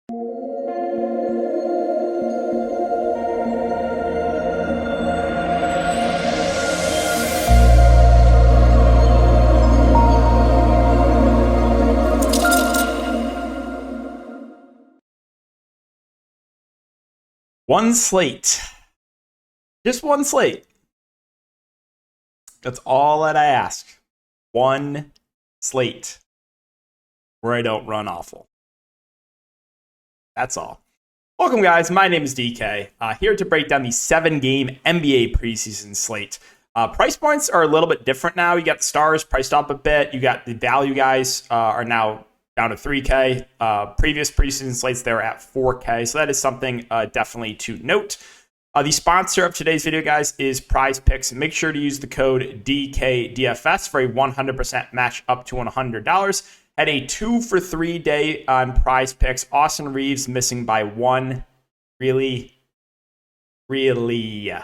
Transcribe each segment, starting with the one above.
One slate. Just one slate. That's all that I ask. One slate where I don't run awful. That's all. Welcome, guys. My name is DK. Here to break down the 7-game NBA preseason slate. Price points are a little bit different now. You got the stars priced up a bit. You got the value guys are now down to 3K. Previous preseason slates, they were at 4K. So that is something definitely to note. The sponsor of today's video, guys, is Prize Picks. Make sure to use the code DKDFS for a 100% match up to $100. Had a 2-for-3 day on Prize Picks. Austin Reeves missing by one. Really 2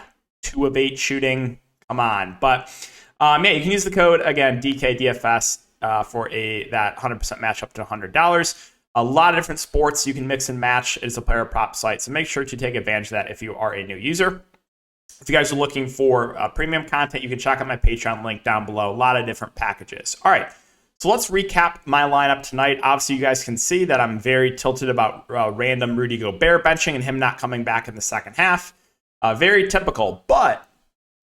of 8 shooting. Come on. But yeah, you can use the code, again, DKDFS. For that 100% match up to $100. A lot of different sports you can mix and match. It's a player prop site, so make sure to take advantage of that if you are a new user. If you guys are looking for premium content, you can check out my Patreon link down below. A lot of different packages. All right, so let's recap my lineup tonight. Obviously, you guys can see that I'm very tilted about random Rudy Gobert benching and him not coming back in the second half. Very typical, but...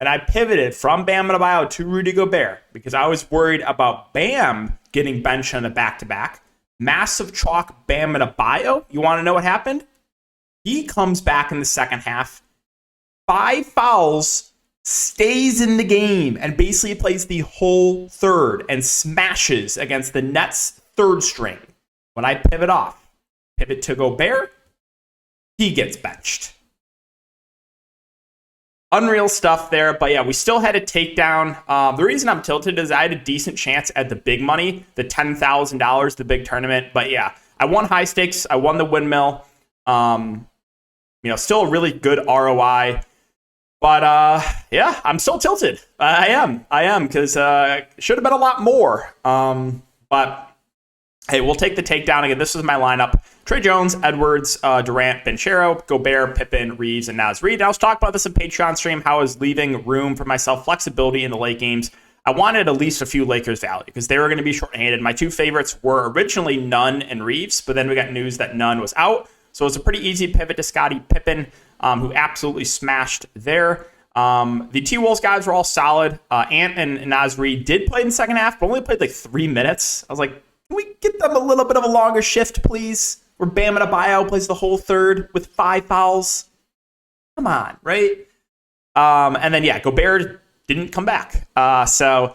And I pivoted from Bam Adebayo to Rudy Gobert because I was worried about Bam getting benched on a back-to-back. Massive chalk Bam Adebayo. You want to know what happened? He comes back in the second half. 5 fouls, stays in the game, and basically plays the whole third and smashes against the Nets' third string. When I pivot to Gobert, he gets benched. Unreal stuff there, but yeah, we still had a takedown. The reason I'm tilted is I had a decent chance at the big money, the $10,000, the big tournament. But yeah, I won high stakes. I won the windmill. Still a really good ROI. But yeah, I'm still tilted. I am because should have been a lot more. But hey, we'll take the takedown again. This is my lineup. Trey Jones, Edwards, Durant, Banchero, Gobert, Pippen, Reeves, and Naz Reid. I was talking about this in Patreon stream, how I was leaving room for myself, flexibility in the late games. I wanted at least a few Lakers value because they were going to be shorthanded. My 2 favorites were originally Nunn and Reeves, but then we got news that Nunn was out. So it was a pretty easy pivot to Scottie Pippen, who absolutely smashed there. The T-Wolves guys were all solid. Ant and Naz Reid did play in the second half, but only played like 3 minutes. I was like, can we get them a little bit of a longer shift, please? Where Bam Adebayo plays the whole third with 5 fouls. Come on, right? And then, yeah, Gobert didn't come back. So a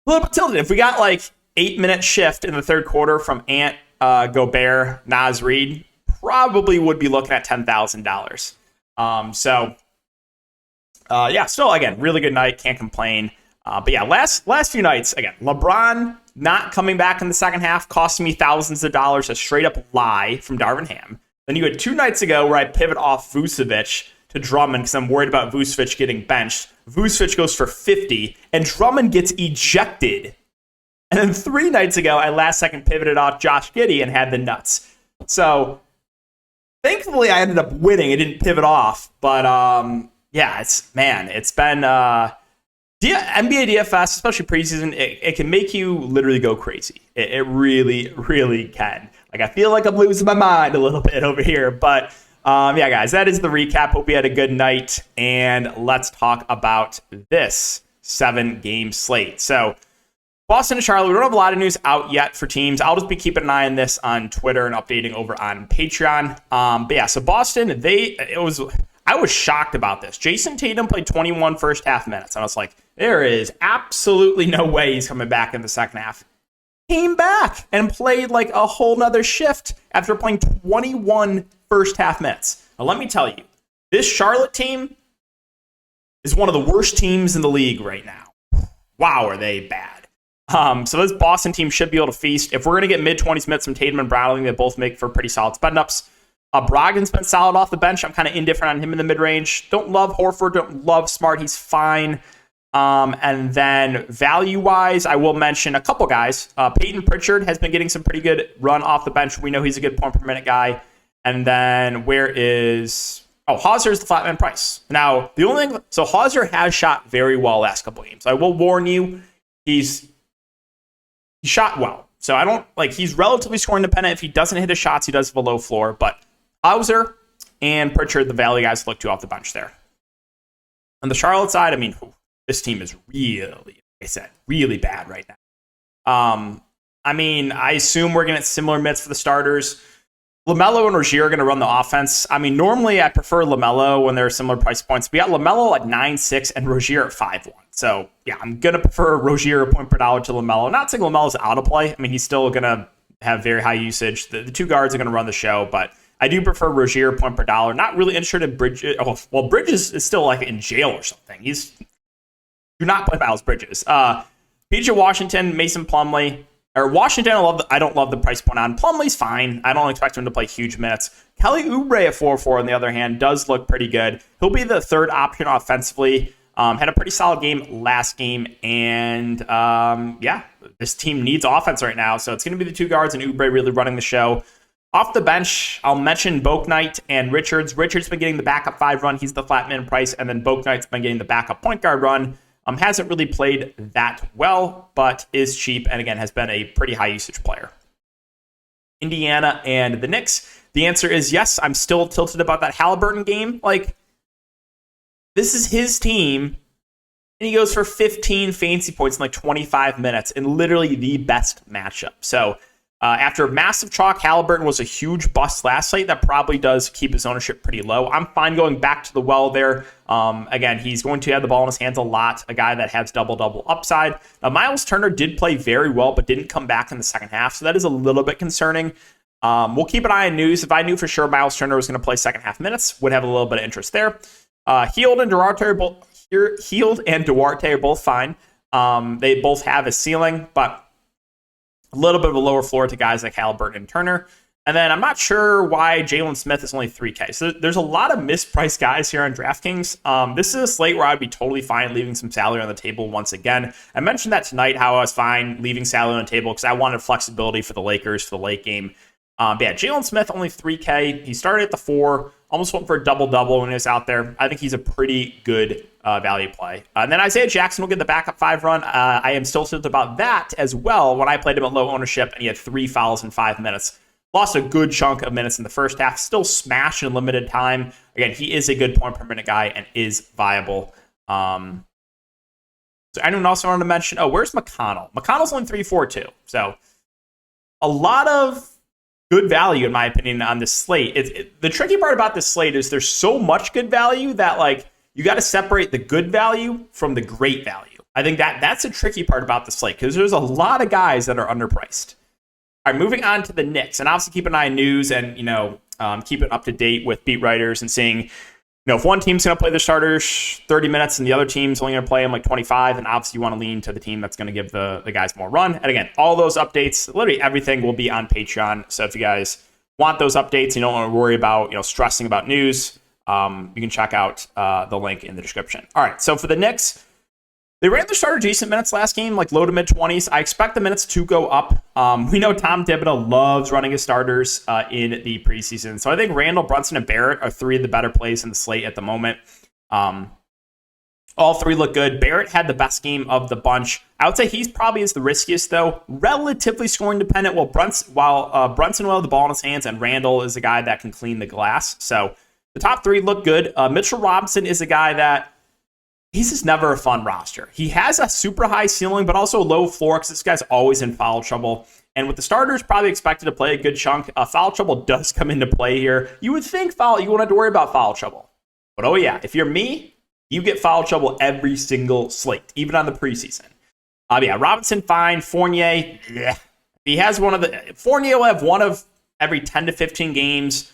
little bit tilted. If we got like 8-minute shift in the third quarter from Ant, Gobert, Naz Reid, probably would be looking at $10,000. Yeah, still, again, really good night. Can't complain. But yeah, last few nights, again, LeBron not coming back in the second half, costing me thousands of dollars, a straight up lie from Darvin Ham. Then you had 2 nights ago where I pivot off Vucevic to Drummond because I'm worried about Vucevic getting benched. Vucevic goes for 50 and Drummond gets ejected. And then 3 nights ago, I last second pivoted off Josh Giddey and had the nuts. So thankfully I ended up winning. It didn't pivot off, but yeah, it's been NBA DFS, especially preseason, it can make you literally go crazy. It really, really can. Like, I feel like I'm losing my mind a little bit over here. But, yeah, guys, that is the recap. Hope you had a good night. And let's talk about this 7-game slate. So, Boston and Charlotte, we don't have a lot of news out yet for teams. I'll just be keeping an eye on this on Twitter and updating over on Patreon. But, yeah, so Boston, I was shocked about this. Jason Tatum played 21 first half minutes. And I was like, there is absolutely no way he's coming back in the second half. Came back and played like a whole nother shift after playing 21 first half minutes. Now, let me tell you, this Charlotte team is one of the worst teams in the league right now. Wow, are they bad. So this Boston team should be able to feast. If we're going to get mid-20s minutes from Tatum and Brown, I think they both make for pretty solid spend-ups. Brogdon's been solid off the bench. I'm kind of indifferent on him in the mid-range. Don't love Horford. Don't love Smart. He's fine. And then value-wise, I will mention a couple guys. Peyton Pritchard has been getting some pretty good run off the bench. We know he's a good point per minute guy. And then Hauser is the flat man price. Now, the only thing, so Hauser has shot very well last couple games. I will warn you, he shot well. So he's relatively scoring dependent. If he doesn't hit his shots, he does have a low floor. But Hauser and Pritchard, the value guys, to look to off the bench there. On the Charlotte side, I mean, this team is really, like I said, really bad right now. I assume we're going to get similar minutes for the starters. LaMelo and Rozier are going to run the offense. I mean, normally I prefer LaMelo when there are similar price points. We got LaMelo at 9.6 and Rozier at 5.1. So, yeah, I'm going to prefer Rozier a point per dollar to LaMelo. Not saying LaMelo's out of play. I mean, he's still going to have very high usage. The two guards are going to run the show, but I do prefer Rozier point per dollar. Not really interested in Bridges. Well, Bridges is still like in jail or something. Do not play Miles Bridges. PJ Washington, Mason Plumlee. Or Washington, I don't love the price point on. Plumlee's fine. I don't expect him to play huge minutes. Kelly Oubre at 4.4, on the other hand, does look pretty good. He'll be the third option offensively. Had a pretty solid game last game. And, this team needs offense right now. So it's going to be the two guards and Oubre really running the show. Off the bench, I'll mention Bouknight and Richards. Richards been getting the backup 5 run. He's the flat man price. And then Bouknight's been getting the backup point guard run. Hasn't really played that well, but is cheap and, again, has been a pretty high usage player. Indiana and the Knicks. The answer is yes. I'm still tilted about that Halliburton game. This is his team, and he goes for 15 fantasy points in 25 minutes in literally the best matchup. So after massive chalk, Halliburton was a huge bust last night. That probably does keep his ownership pretty low. I'm fine going back to the well there. Again, he's going to have the ball in his hands a lot, a guy that has double-double upside. Now, Miles Turner did play very well, but didn't come back in the second half, so that is a little bit concerning. We'll keep an eye on news. If I knew for sure Miles Turner was going to play second half minutes, would have a little bit of interest there. Hield and Duarte are both fine. They both have a ceiling, but a little bit of a lower floor to guys like Halliburton and Turner. And then I'm not sure why Jalen Smith is only 3K. So there's a lot of mispriced guys here on DraftKings. This is a slate where I'd be totally fine leaving some salary on the table once again. I mentioned that tonight, how I was fine leaving salary on the table because I wanted flexibility for the Lakers for the late game. Jalen Smith only 3K. He started at the 4, almost went for a double-double when he was out there. I think he's a pretty good value play. And then Isaiah Jackson will get the backup 5 run. I am still tilted about that as well. When I played him at low ownership and he had 3 fouls in 5 minutes. Lost a good chunk of minutes in the first half. Still smashed in limited time. Again, he is a good point per minute guy and is viable. So anyone else I wanted to mention? Oh, where's McConnell? McConnell's only 3.4 too. So a lot of good value, in my opinion, on this slate. The tricky part about this slate is there's so much good value that you got to separate the good value from the great value. I think that's a tricky part about the slate because there's a lot of guys that are underpriced. All right, moving on to the Knicks, and obviously keep an eye on news and keep it up to date with beat writers and seeing if one team's going to play their starters 30 minutes and the other team's only going to play them 25, and obviously you want to lean to the team that's going to give the guys more run. And again, all those updates, literally everything will be on Patreon. So if you guys want those updates, you don't want to worry about stressing about news, you can check out the link in the description. All right, so for the Knicks, they ran their starter decent minutes last game, low to mid 20s. I expect the minutes to go up. We know Tom Thibodeau loves running his starters in the preseason. So I think Randall, Brunson, and Barrett are 3 of the better plays in the slate at the moment. All 3 look good. Barrett had the best game of the bunch. I would say he's probably is the riskiest, though. Relatively scoring dependent, while Brunson will have the ball in his hands, and Randall is a guy that can clean the glass. So the top 3 look good. Mitchell Robinson is a guy that he's just never a fun roster. He has a super high ceiling, but also a low floor because this guy's always in foul trouble. And with the starters probably expected to play a good chunk, foul trouble does come into play here. You would think you wouldn't have to worry about foul trouble. But oh yeah, if you're me, you get foul trouble every single slate, even on the preseason. Robinson, fine. Fournier, he has Fournier will have one of every 10 to 15 games.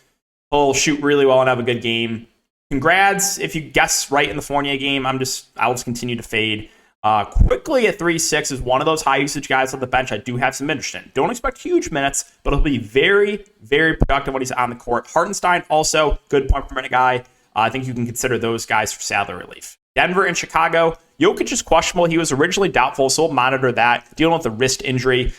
He'll shoot really well and have a good game. Congrats if you guess right in the Fournier game. I'll just continue to fade. Quickly at 3.6 is one of those high usage guys on the bench I do have some interest in. Don't expect huge minutes, but he'll be very, very productive when he's on the court. Hartenstein, also good point per minute guy. I think you can consider those guys for salary relief. Denver and Chicago, Jokic is questionable. He was originally doubtful, so we'll monitor that, dealing with the wrist injury.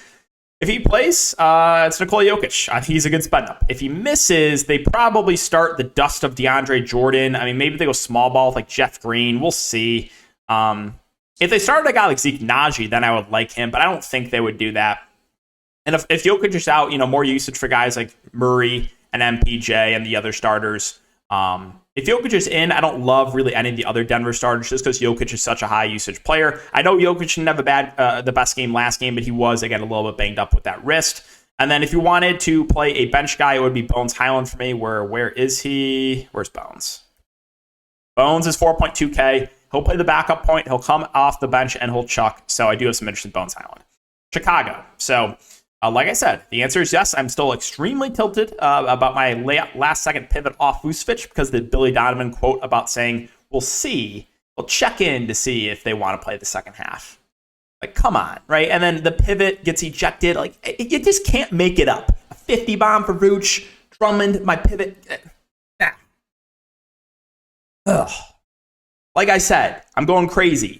If he plays, it's Nikola Jokic. I think he's a good spend up. If he misses, they probably start the dust of DeAndre Jordan. I mean, maybe they go small ball with like Jeff Green. We'll see. If they started a guy like Zeke Naji, then I would like him, but I don't think they would do that. And if Jokic is out, more usage for guys like Murray and MPJ and the other starters. If Jokic is in, I don't love really any of the other Denver starters just because Jokic is such a high usage player. I know Jokic didn't have the best game last game, but he was, again, a little bit banged up with that wrist. And then if you wanted to play a bench guy, it would be Bones Highland for me. Where is he? Where's Bones? Bones is 4.2K. He'll play the backup point. He'll come off the bench and he'll chuck. So I do have some interest in Bones Highland. Chicago. So like I said, the answer is yes. I'm still extremely tilted about my last-second pivot off Vucevic because the Billy Donovan quote about saying, we'll see. We'll check in to see if they want to play the second half. Like, come on, right? And then the pivot gets ejected. Like, you just can't make it up. A 50 bomb for Vooch. Drummond, my pivot. Nah. Ugh. Like I said, I'm going crazy.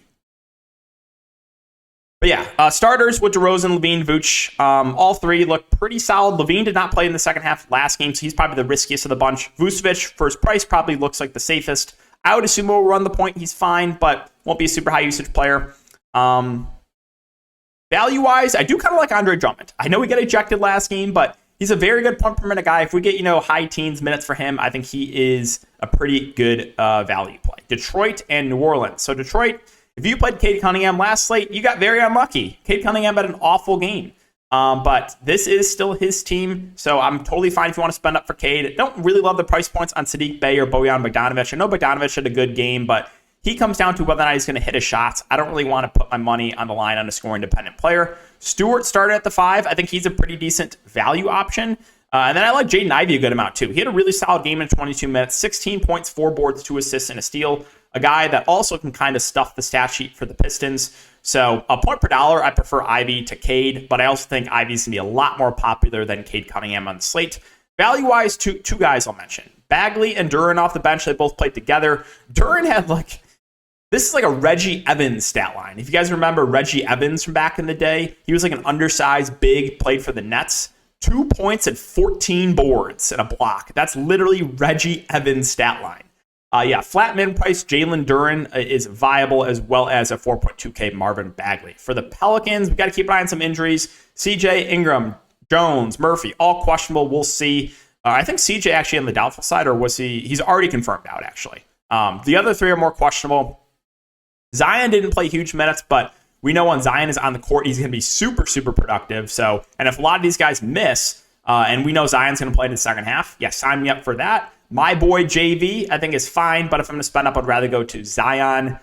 But yeah, starters with DeRozan, LaVine, Vooch, all three look pretty solid. LaVine did not play in the second half last game, so he's probably the riskiest of the bunch. Vucevic, for his price, probably looks like the safest. I would assume he'll run the point. He's fine, but won't be a super high usage player. Value-wise, I do kind of like Andre Drummond. I know he got ejected last game, but he's a very good point per minute guy. If we get, high teens minutes for him, I think he is a pretty good value play. Detroit and New Orleans. So Detroit, if you played Cade Cunningham last slate, you got very unlucky. Cade Cunningham had an awful game. But this is still his team, so I'm totally fine if you want to spend up for Cade. Don't really love the price points on Sadiq Bey or Bojan Bogdanovic. I know Bogdanovic had a good game, but he comes down to whether or not he's going to hit his shots. I don't really want to put my money on the line on a scoring-dependent player. Stewart started at the 5. I think he's a pretty decent value option. And then I like Jaden Ivey a good amount, too. He had a really solid game in 22 minutes, 16 points, 4 boards, 2 assists, and a steal. A guy that also can kind of stuff the stat sheet for the Pistons. So a point per dollar, I prefer Ivy to Cade, but I also think Ivy's going to be a lot more popular than Cade Cunningham on the slate. Value-wise, two guys I'll mention. Bagley and Duren off the bench, they both played together. Duren had this is like a Reggie Evans stat line. If you guys remember Reggie Evans from back in the day, he was like an undersized, big, played for the Nets. 2 points and 14 boards and a block. That's literally Reggie Evans stat line. Flat min price, Jalen Duren is viable, as well as a 4.2K Marvin Bagley. For the Pelicans, we got to keep an eye on some injuries. CJ, Ingram, Jones, Murphy, all questionable. We'll see. I think CJ actually on the doubtful side, or was he? He's already confirmed out, actually. The other three are more questionable. Zion didn't play huge minutes, but we know when Zion is on the court, he's going to be super, super productive. So, and if a lot of these guys miss, and we know Zion's going to play in the second half, sign me up for that. My boy JV, I think, is fine, but if I'm going to spend up, I'd rather go to Zion.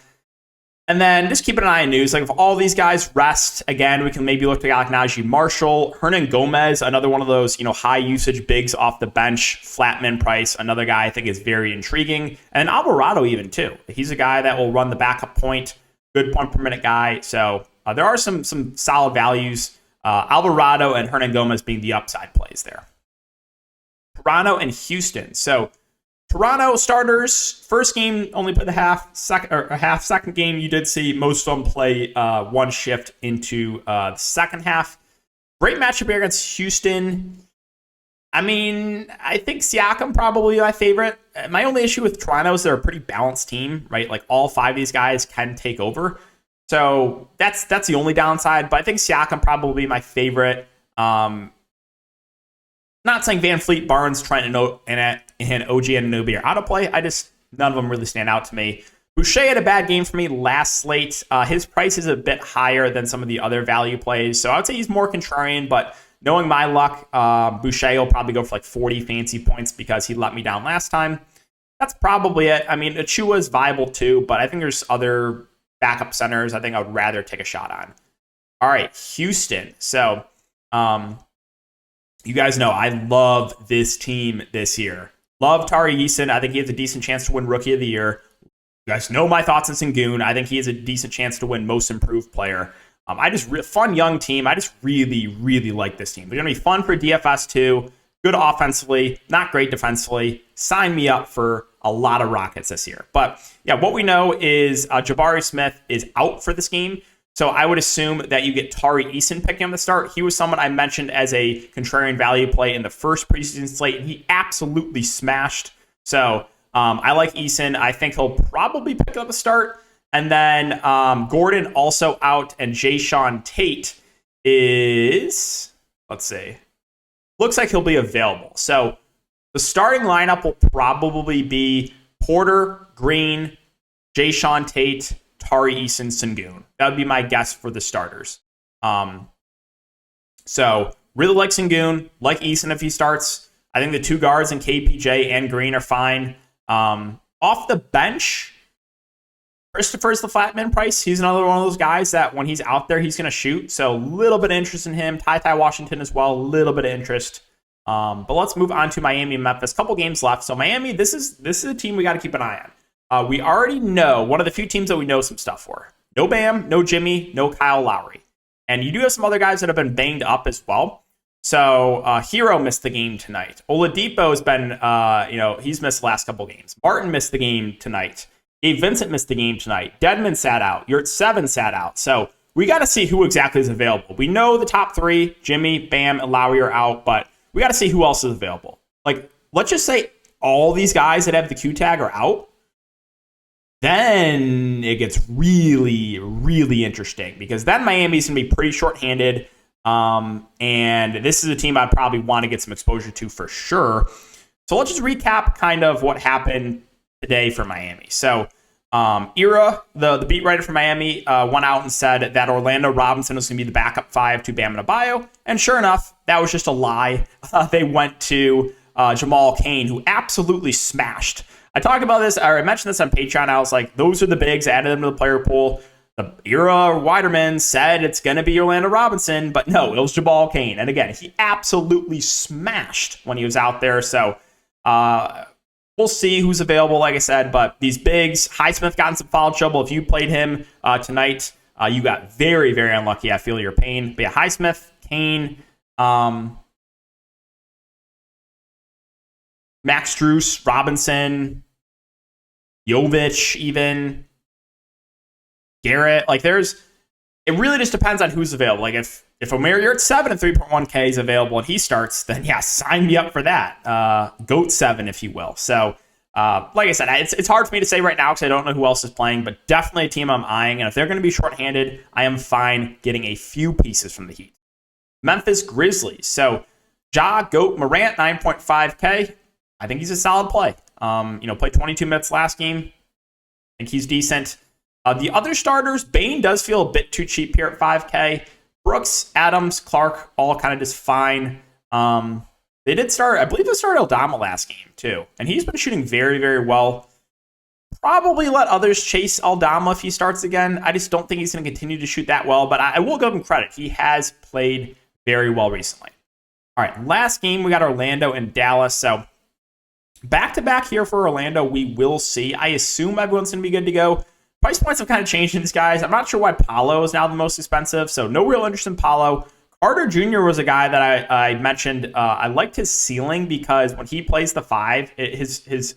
And then just keep an eye on news. Like, if all these guys rest, again, we can maybe look at like Najee Marshall, Hernan Gomez, another one of those, high usage bigs off the bench, flat min price. Another guy I think is very intriguing. And Alvarado even, too. He's a guy that will run the backup point, good point per minute guy. So there are some solid values. Alvarado and Hernan Gomez being the upside plays there. Toronto and Houston. So Toronto starters, first game only played the half. Second game, you did see most of them play one shift into the second half. Great matchup here against Houston. I mean, I think Siakam probably my favorite. My only issue with Toronto is they're a pretty balanced team, right? Like all 5 of these guys can take over. So that's the only downside. But I think Siakam probably my favorite. Not saying Van Fleet, Barnes, Trent, and OG Anunoby are out of play. None of them really stand out to me. Boucher had a bad game for me last slate. His price is a bit higher than some of the other value plays. So I would say he's more contrarian, but knowing my luck, Boucher will probably go for like 40 fancy points because he let me down last time. That's probably it. I mean, Achua is viable too, but I think there's other backup centers I think I would rather take a shot on. All right, Houston. So, you guys know I love this team this year. Love Tari Eason. I think he has a decent chance to win Rookie of the Year. You guys know my thoughts on Sengun. I think he has a decent chance to win Most Improved Player. Fun young team. I just really, really like this team. They're going to be fun for DFS too. good offensively, not great defensively. Sign me up for a lot of Rockets this year. But yeah, what we know is Jabari Smith is out for this game. So I would assume that you get Tari Eason picking up the start. He was someone I mentioned as a contrarian value play in the first preseason slate, and he absolutely smashed. So I like Eason. I think he'll probably pick up a start. And then Gordon also out, and Jayshawn Tate is, let's see, looks like he'll be available. So the starting lineup will probably be Porter, Green, Jayshawn Tate, Tari Eason, Sengun. That would be my guess for the starters. So really like Sengun, like Eason if he starts. I think the two guards in KPJ and Green are fine. Off the bench, Christopher's the flatman price. He's another one of those guys that when he's out there, he's going to shoot. So a little bit of interest in him. Ty Washington as well, a little bit of interest. But let's move on to Miami and Memphis. Couple games left. So Miami, this is a team we got to keep an eye on. We already know one of the few teams that we know some stuff for. No Bam, no Jimmy, no Kyle Lowry. And you do have some other guys that have been banged up as well. So Hero missed the game tonight. Oladipo has been, he's missed the last couple games. Martin missed the game tonight. Gabe Vincent missed the game tonight. Dedmon sat out. Yurt 7 sat out. So we got to see who exactly is available. We know the top three, Jimmy, Bam, and Lowry are out, but we got to see who else is available. Like, let's just say all these guys that have the Q tag are out. Then it gets really, really interesting because then Miami's going to be pretty shorthanded. And this is a team I'd probably want to get some exposure to for sure. So let's just recap kind of what happened today for Miami. So Ira, the beat writer for Miami, went out and said that Orlando Robinson was going to be the backup 5 to Bam Adebayo. And sure enough, that was just a lie. They went to Jamal Cain, who absolutely smashed. I talked about this, or I mentioned this on Patreon. I was like, those are the bigs, added them to the player pool. The Ira Widerman said it's going to be Orlando Robinson, but no, it was Jamal Cain. And again, he absolutely smashed when he was out there. So we'll see who's available, like I said. But these bigs, Highsmith got in some foul trouble. If you played him tonight, you got very, very unlucky. I feel your pain. But yeah, Highsmith, Cain, Max Strus, Robinson, Jovic, even Garrett. Like it really just depends on who's available. Like if Omer Yurt 7 and 3.1K is available and he starts, then yeah, sign me up for that. GOAT 7, if you will. So like I said, it's hard for me to say right now because I don't know who else is playing, but definitely a team I'm eyeing. And if they're going to be shorthanded, I am fine getting a few pieces from the Heat. Memphis Grizzlies. So Ja, GOAT, Morant, 9.5K. I think he's a solid play. Played 22 minutes last game. I think he's decent. The other starters, Bane does feel a bit too cheap here at 5K. Brooks, Adams, Clark, all kind of just fine. They did start, I believe they started Aldama last game too. And he's been shooting very, very well. Probably let others chase Aldama if he starts again. I just don't think he's going to continue to shoot that well, but I will give him credit. He has played very well recently. All right, last game, we got Orlando and Dallas. So back-to-back here for Orlando, we will see. I assume everyone's going to be good to go. Price points have kind of changed in these guys. I'm not sure why Paolo is now the most expensive, so no real interest in Paolo. Carter Jr. was a guy that I mentioned. I liked his ceiling because when he plays the 5, his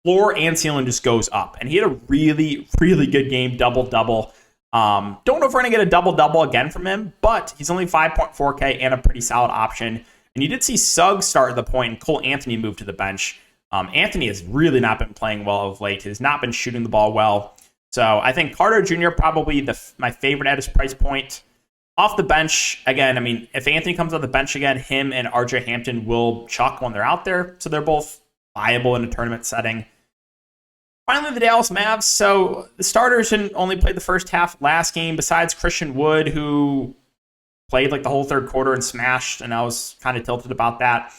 floor and ceiling just goes up. And he had a really, really good game, double-double. Don't know if we're going to get a double-double again from him, but he's only 5.4K and a pretty solid option. And you did see Suggs start at the point and Cole Anthony moved to the bench. Anthony has really not been playing well of late. He has not been shooting the ball well. So I think Carter Jr. probably my favorite at his price point. Off the bench, again, I mean, if Anthony comes off the bench again, him and RJ Hampton will chuck when they're out there. So they're both viable in a tournament setting. Finally, the Dallas Mavs. So the starters didn't only play the first half last game, besides Christian Wood, who played like the whole third quarter and smashed, and I was kind of tilted about that.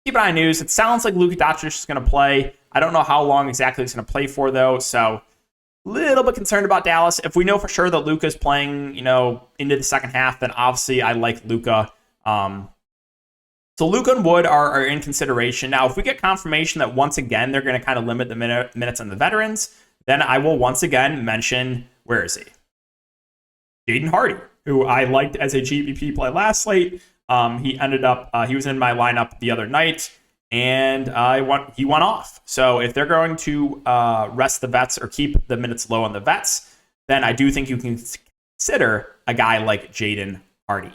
Keep an eye on news. It sounds like Luka Doncic is going to play. I don't know how long exactly he's going to play for, though, so a little bit concerned about Dallas. If we know for sure that Luka's playing, into the second half, then obviously I like Luka. So Luka and Wood are in consideration. Now, if we get confirmation that once again they're going to kind of limit the minutes on the veterans, then I will once again mention, where is he? Jaden Hardy, who I liked as a GPP play last slate. He ended up, he was in my lineup the other night, and he went off. So if they're going to rest the vets or keep the minutes low on the vets, then I do think you can consider a guy like Jaden Hardy.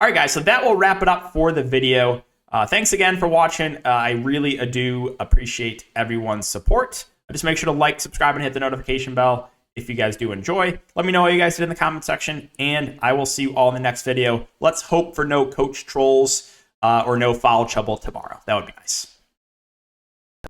All right, guys, so that will wrap it up for the video. Thanks again for watching. I really do appreciate everyone's support. Just make sure to like, subscribe, and hit the notification bell if you guys do enjoy. Let me know what you guys did in the comment section, and I will see you all in the next video. Let's hope for no coach trolls or no foul trouble tomorrow. That would be nice.